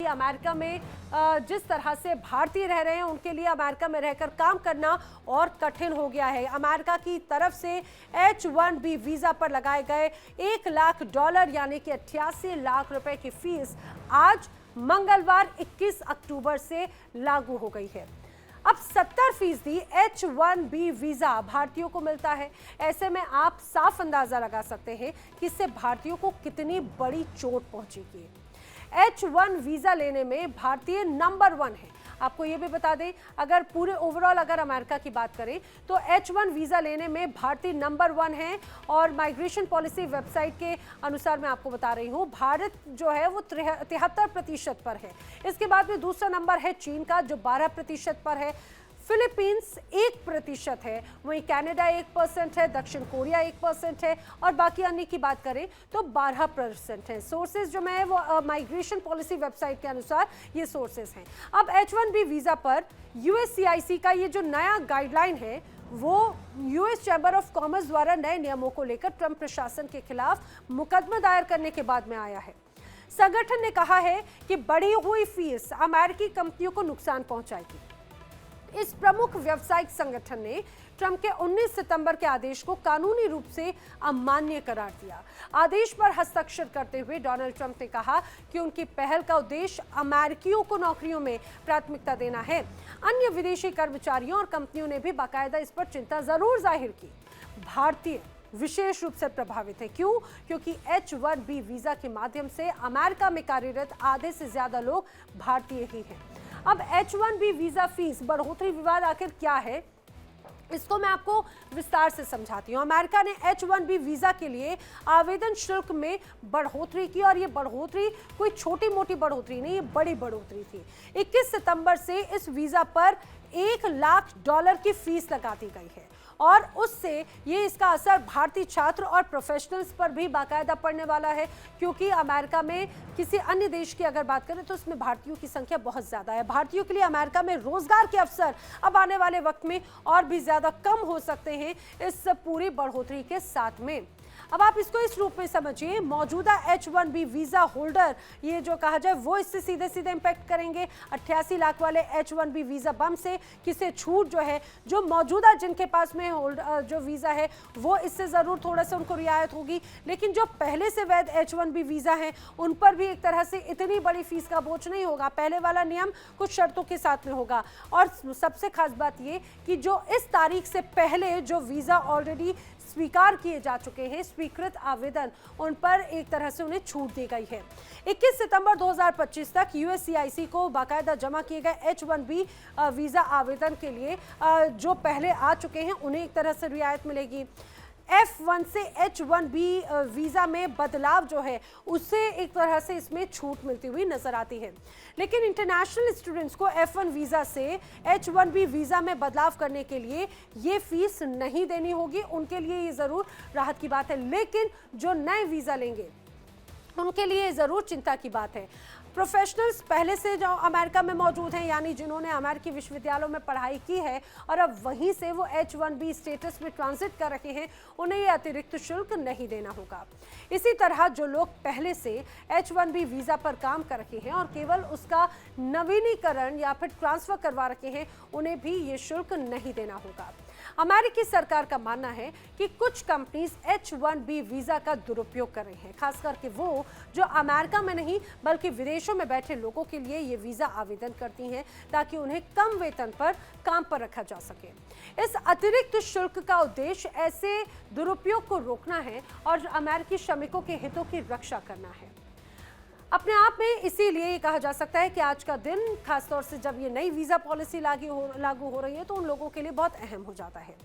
America में जिस तरह से भारतीय रह रहे हैं उनके लिए अमेरिका में रहकर काम करना और कठिन हो गया है। अमेरिका की तरफ से H1B वीजा पर लगाए गए $1 लाख यानी कि 88 लाख रुपए की फीस आज मंगलवार 21 अक्टूबर से लागू हो गई है। अब 70% H1B वीजा भारतीयों को मिलता है। ऐसे में आप साफ अंदाजा लगा सकते हैं कि इससे भारतीयों को कितनी बड़ी चोट पहुंचेगी। H1 वीजा लेने में भारतीय नंबर 1 है। आपको ये भी बता दें, अगर पूरे ओवरऑल अगर अमेरिका की बात करें तो H1 वीजा लेने में भारतीय नंबर 1 है। और माइग्रेशन पॉलिसी वेबसाइट के अनुसार मैं आपको बता रही हूँ, भारत जो है वो 73% पर है। इसके बाद में दूसरा नंबर है चीन का जो 12% पर है। फिलीपींस 1% है, वहीं कनाडा 1% है, दक्षिण कोरिया 1% है और बाकी अन्य की बात करें तो 12% है। सोर्सेज जो मैं वो माइग्रेशन पॉलिसी वेबसाइट के अनुसार ये सोर्सेज हैं। अब H1B वीजा पर USCIS का ये जो नया गाइडलाइन है वो US चैम्बर ऑफ कॉमर्स द्वारा नए नियमों को लेकर ट्रंप प्रशासन के खिलाफ मुकदमा दायर करने के बाद में आया है। संगठन ने कहा है कि बढ़ी हुई फीस अमेरिकी कंपनियों को नुकसान पहुंचाएगी। इस प्रमुख व्यावसायिक संगठन ने ट्रंप के 19 सितंबर के आदेश को कानूनी रूप से अमान्य करार दिया। आदेश पर हस्ताक्षर करते हुए डोनाल्ड ट्रंप ने कहा कि उनकी पहल का उद्देश्य अमेरिकियों को नौकरियों में प्राथमिकता देना है। अन्य विदेशी कर्मचारियों और कंपनियों ने भी बाकायदा इस पर चिंता जरूर जाहिर की। भारतीय विशेष रूप से प्रभावित है। क्यों? क्योंकि H1B वीजा के माध्यम से अमेरिका में कार्यरत आधे से ज्यादा लोग भारतीय ही हैं। अब H1B वीजा फीस बढ़ोतरी विवाद आखिर क्या है, इसको मैं आपको विस्तार से समझाती हूँ। अमेरिका ने H1B वीजा के लिए आवेदन शुल्क में बढ़ोतरी की और ये बढ़ोतरी कोई छोटी मोटी बढ़ोतरी नहीं, ये बड़ी बढ़ोतरी थी। 21 सितंबर से इस वीजा पर $1 लाख की फीस लगा दी गई है और उससे ये इसका असर भारतीय छात्र और प्रोफेशनल्स पर भी बाकायदा पड़ने वाला है, क्योंकि अमेरिका में किसी अन्य देश की अगर बात करें तो उसमें भारतीयों की संख्या बहुत ज़्यादा है। भारतीयों के लिए अमेरिका में रोजगार के अवसर अब आने वाले वक्त में और भी ज़्यादा कम हो सकते हैं इस पूरी बढ़ोतरी के साथ में। अब आप इसको इस रूप में समझिए, मौजूदा H1B वीजा होल्डर ये जो कहा जाए वो इससे सीधे सीधे इंपैक्ट करेंगे। 88 लाख वाले H1B वीजा बम से किसे छूट जो है, जो मौजूदा जिनके पास में जो वीजा है वो इससे जरूर थोड़ा सा उनको रियायत होगी, लेकिन जो पहले से वैध H1B वीजा है उन पर भी एक तरह से इतनी बड़ी फीस का बोझ नहीं होगा। पहले वाला नियम कुछ शर्तों के साथ में होगा। और सबसे खास बात ये कि जो इस तारीख से पहले जो वीजा ऑलरेडी स्वीकार किए जा चुके हैं, स्वीकृत आवेदन, उन पर एक तरह से उन्हें छूट दी गई है। 21 सितंबर 2025 तक USCIS को बाकायदा जमा किए गए H1B वीजा आवेदन के लिए जो पहले आ चुके हैं उन्हें एक तरह से रियायत मिलेगी। F1 से H1B वीजा में बदलाव जो है उससे एक तरह से इसमें छूट मिलती हुई नजर आती है, लेकिन इंटरनेशनल स्टूडेंट्स को F1 वीजा से H1B वीजा में बदलाव करने के लिए ये फीस नहीं देनी होगी। उनके लिए ये जरूर राहत की बात है, लेकिन जो नए वीजा लेंगे उनके लिए जरूर चिंता की बात है। प्रोफेशनल्स पहले से जो अमेरिका में मौजूद हैं, यानी जिन्होंने अमेरिकी विश्वविद्यालयों में पढ़ाई की है और अब वहीं से वो H1B स्टेटस में ट्रांजिट कर रहे हैं, उन्हें ये अतिरिक्त शुल्क नहीं देना होगा। इसी तरह जो लोग पहले से H1B वीजा पर काम कर रहे हैं और केवल उसका नवीनीकरण या फिर ट्रांसफर करवा रखे हैं, उन्हें भी ये शुल्क नहीं देना होगा। अमेरिकी सरकार का मानना है कि कुछ कंपनीज H1B वीजा का दुरुपयोग कर रही हैं, खास करके वो जो अमेरिका में नहीं बल्कि विदेशों में बैठे लोगों के लिए ये वीजा आवेदन करती हैं ताकि उन्हें कम वेतन पर काम पर रखा जा सके। इस अतिरिक्त शुल्क का उद्देश्य ऐसे दुरुपयोग को रोकना है और अमेरिकी श्रमिकों के हितों की रक्षा करना है। अपने आप में इसीलिए ये कहा जा सकता है कि आज का दिन, खासतौर से जब ये नई वीजा पॉलिसी लागू हो रही है, तो उन लोगों के लिए बहुत अहम हो जाता है।